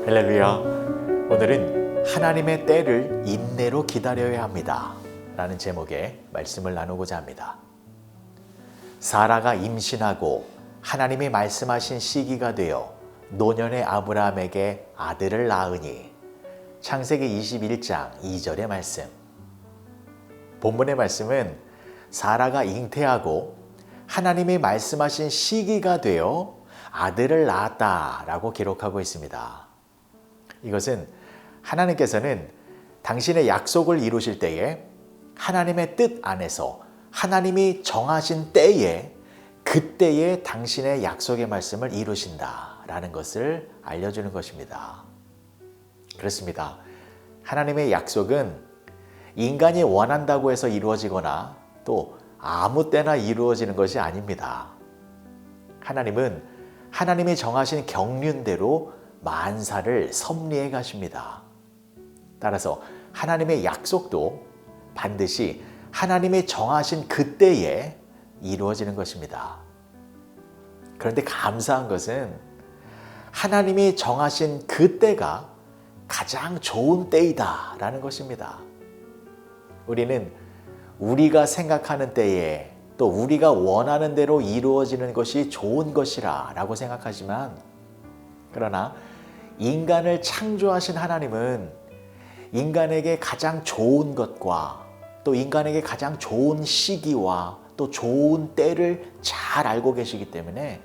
할렐루야. 오늘은 하나님의 때를 인내로 기다려야 합니다 라는 제목의 말씀을 나누고자 합니다. 사라가 임신하고 하나님이 말씀하신 시기가 되어 노년의 아브라함에게 아들을 낳으니 창세기 21장 2절의 말씀. 본문의 말씀은 사라가 잉태하고 하나님이 말씀하신 시기가 되어 아들을 낳았다라고 기록하고 있습니다. 이것은 하나님께서는 당신의 약속을 이루실 때에 하나님의 뜻 안에서 하나님이 정하신 때에 그때에 당신의 약속의 말씀을 이루신다라는 것을 알려주는 것입니다. 그렇습니다. 하나님의 약속은 인간이 원한다고 해서 이루어지거나 또 아무 때나 이루어지는 것이 아닙니다. 하나님은 하나님이 정하신 경륜대로 만사를 섭리해 가십니다. 따라서 하나님의 약속도 반드시 하나님이 정하신 그때에 이루어지는 것입니다. 그런데 감사한 것은 하나님이 정하신 그때가 가장 좋은 때이다라는 것입니다. 우리는 우리가 생각하는 때에 또 우리가 원하는 대로 이루어지는 것이 좋은 것이라 라고 생각하지만, 그러나 인간을 창조하신 하나님은 인간에게 가장 좋은 것과 또 인간에게 가장 좋은 시기와 또 좋은 때를 잘 알고 계시기 때문에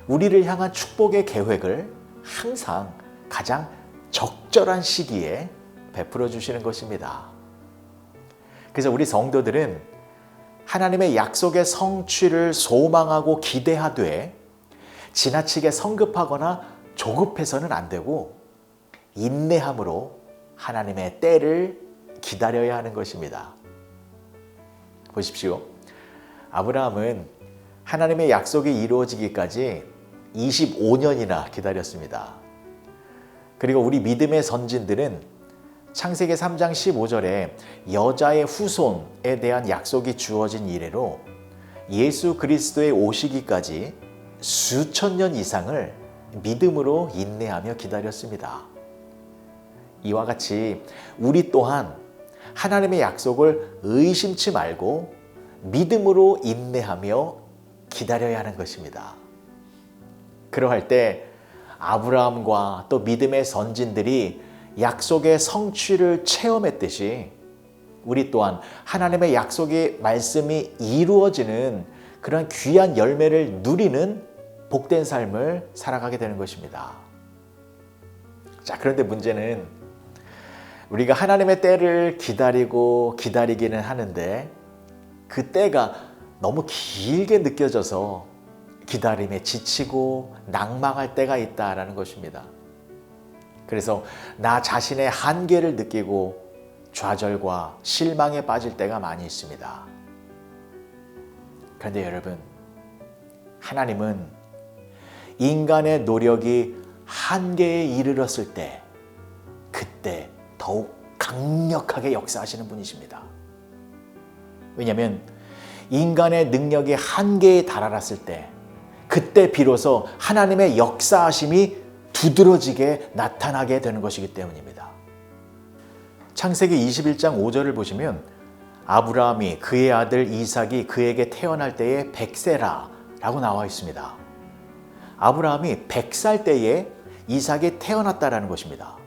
우리를 향한 축복의 계획을 항상 가장 적절한 시기에 베풀어 주시는 것입니다. 그래서 우리 성도들은 하나님의 약속의 성취를 소망하고 기대하되 지나치게 성급하거나 조급해서는 안 되고 인내함으로 하나님의 때를 기다려야 하는 것입니다. 보십시오. 아브라함은 하나님의 약속이 이루어지기까지 25년이나 기다렸습니다. 그리고 우리 믿음의 선진들은 창세기 3장 15절에 여자의 후손에 대한 약속이 주어진 이래로 예수 그리스도의 오시기까지 수천 년 이상을 믿음으로 인내하며 기다렸습니다. 이와 같이 우리 또한 하나님의 약속을 의심치 말고 믿음으로 인내하며 기다려야 하는 것입니다. 그러할 때 아브라함과 또 믿음의 선진들이 약속의 성취를 체험했듯이 우리 또한 하나님의 약속의 말씀이 이루어지는 그런 귀한 열매를 누리는 복된 삶을 살아가게 되는 것입니다. 자, 그런데 문제는 우리가 하나님의 때를 기다리기는 하는데 그 때가 너무 길게 느껴져서 기다림에 지치고 낭망할 때가 있다라는 것입니다. 그래서 나 자신의 한계를 느끼고 좌절과 실망에 빠질 때가 많이 있습니다. 그런데 여러분, 하나님은 인간의 노력이 한계에 이르렀을 때 그때 더욱 강력하게 역사하시는 분이십니다. 왜냐하면 인간의 능력이 한계에 달하였을 때 그때 비로소 하나님의 역사하심이 두드러지게 나타나게 되는 것이기 때문입니다. 창세기 21장 5절을 보시면 아브라함이 그의 아들 이삭이 그에게 태어날 때에 100세라라고 나와 있습니다. 아브라함이 100살 때에 이삭이 태어났다라는 것입니다.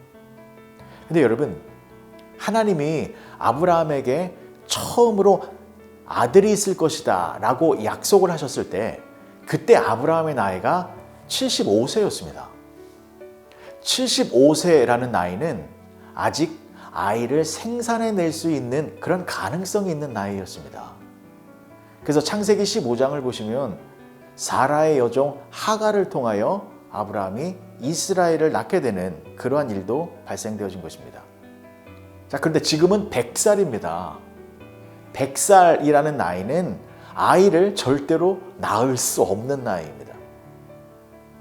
근데 여러분, 하나님이 아브라함에게 처음으로 아들이 있을 것이다 라고 약속을 하셨을 때 그때 아브라함의 나이가 75세였습니다. 75세라는 나이는 아직 아이를 생산해낼 수 있는 그런 가능성이 있는 나이였습니다. 그래서 창세기 15장을 보시면 사라의 여종 하갈을 통하여 아브라함이 이스라엘을 낳게 되는 그러한 일도 발생되어진 것입니다. 자, 그런데 지금은 100살입니다. 100살이라는 나이는 아이를 절대로 낳을 수 없는 나이입니다.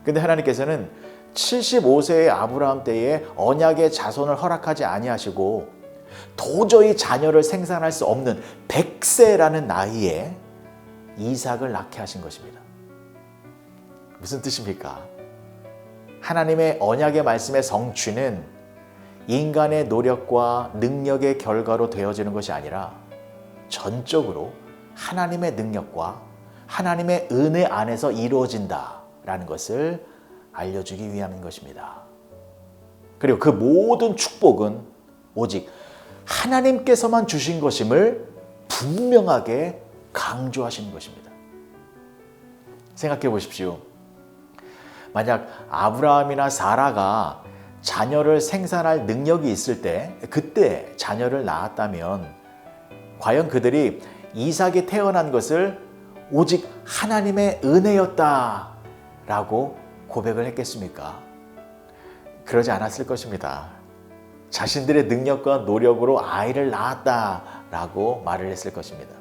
그런데 하나님께서는 75세의 아브라함 때에 언약의 자손을 허락하지 아니하시고 도저히 자녀를 생산할 수 없는 100세라는 나이에 이삭을 낳게 하신 것입니다. 무슨 뜻입니까? 하나님의 언약의 말씀의 성취는 인간의 노력과 능력의 결과로 되어지는 것이 아니라 전적으로 하나님의 능력과 하나님의 은혜 안에서 이루어진다라는 것을 알려주기 위함인 것입니다. 그리고 그 모든 축복은 오직 하나님께서만 주신 것임을 분명하게 강조하시는 것입니다. 생각해 보십시오. 만약 아브라함이나 사라가 자녀를 생산할 능력이 있을 때, 그때 자녀를 낳았다면 과연 그들이 이삭이 태어난 것을 오직 하나님의 은혜였다라고 고백을 했겠습니까? 그러지 않았을 것입니다. 자신들의 능력과 노력으로 아이를 낳았다라고 말을 했을 것입니다.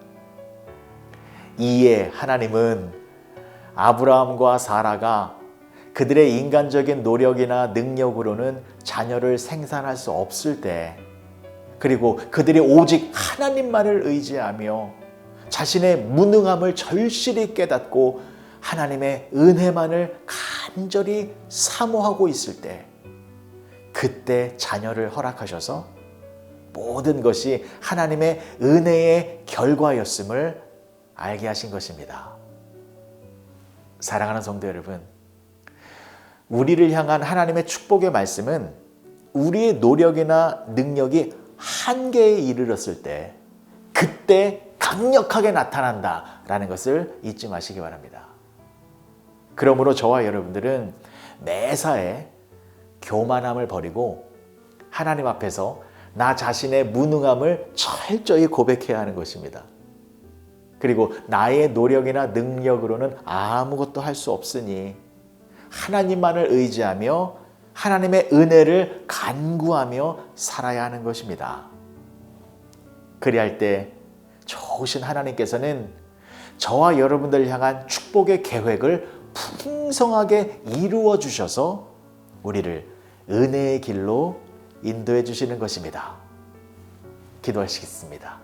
이에 하나님은 아브라함과 사라가 그들의 인간적인 노력이나 능력으로는 자녀를 생산할 수 없을 때, 그리고 그들이 오직 하나님만을 의지하며 자신의 무능함을 절실히 깨닫고 하나님의 은혜만을 간절히 사모하고 있을 때, 그때 자녀를 허락하셔서 모든 것이 하나님의 은혜의 결과였음을 알게 하신 것입니다. 사랑하는 성도 여러분, 우리를 향한 하나님의 축복의 말씀은 우리의 노력이나 능력이 한계에 이르렀을 때 그때 강력하게 나타난다라는 것을 잊지 마시기 바랍니다. 그러므로 저와 여러분들은 매사에 교만함을 버리고 하나님 앞에서 나 자신의 무능함을 철저히 고백해야 하는 것입니다. 그리고 나의 노력이나 능력으로는 아무것도 할 수 없으니 하나님만을 의지하며 하나님의 은혜를 간구하며 살아야 하는 것입니다. 그리할 때 좋으신 하나님께서는 저와 여러분들을 향한 축복의 계획을 풍성하게 이루어 주셔서 우리를 은혜의 길로 인도해 주시는 것입니다. 기도하시겠습니다.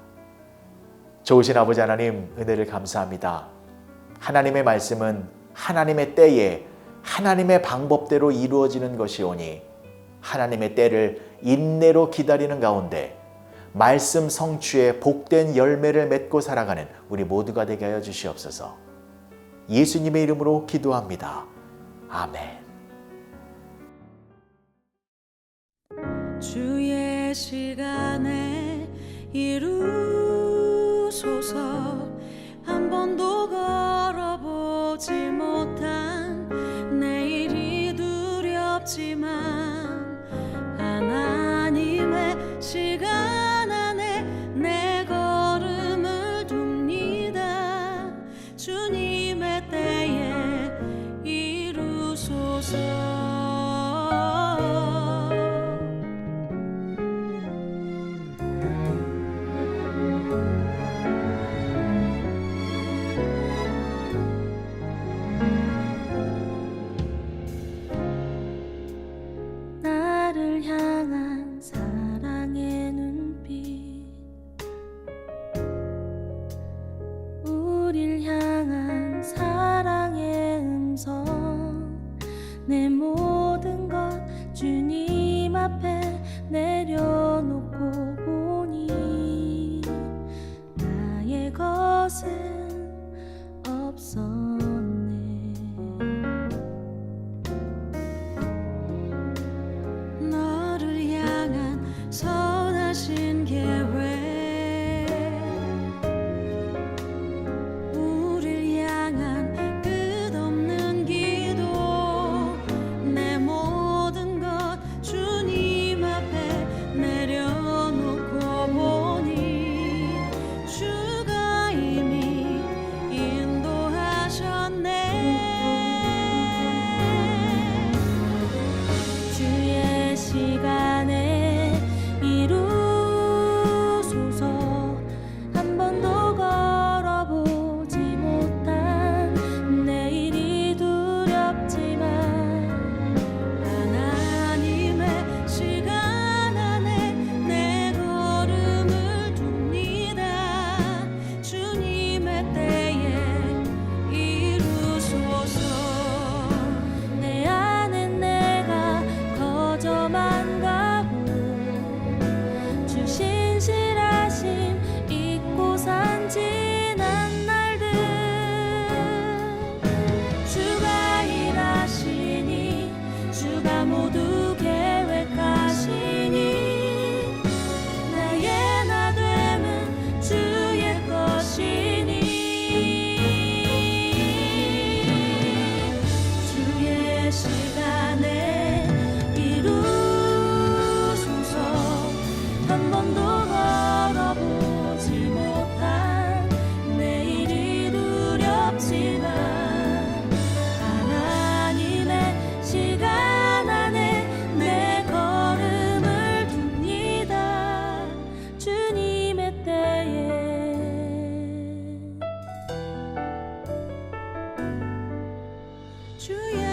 좋으신 아버지 하나님, 은혜를 감사합니다. 하나님의 말씀은 하나님의 때에 하나님의 방법대로 이루어지는 것이오니 하나님의 때를 인내로 기다리는 가운데 말씀 성취에 복된 열매를 맺고 살아가는 우리 모두가 되게 하여 주시옵소서. 예수님의 이름으로 기도합니다. 아멘. 주의 시간에 이루소서. 한 번도 걸어보지 못한 내일이 두렵지만 하나님의 시간 안에 내 걸음을 둡니다. 주님의 때에 이루소서. 나를 향한 사랑의 눈빛, 우릴 향한 사랑의 음성, 내 모든 것 주님 앞에 내려놓고 보니 나의 것은 없었네. 너를 향한 선하신 계획, 우릴 향한 끝없는 기도, 주의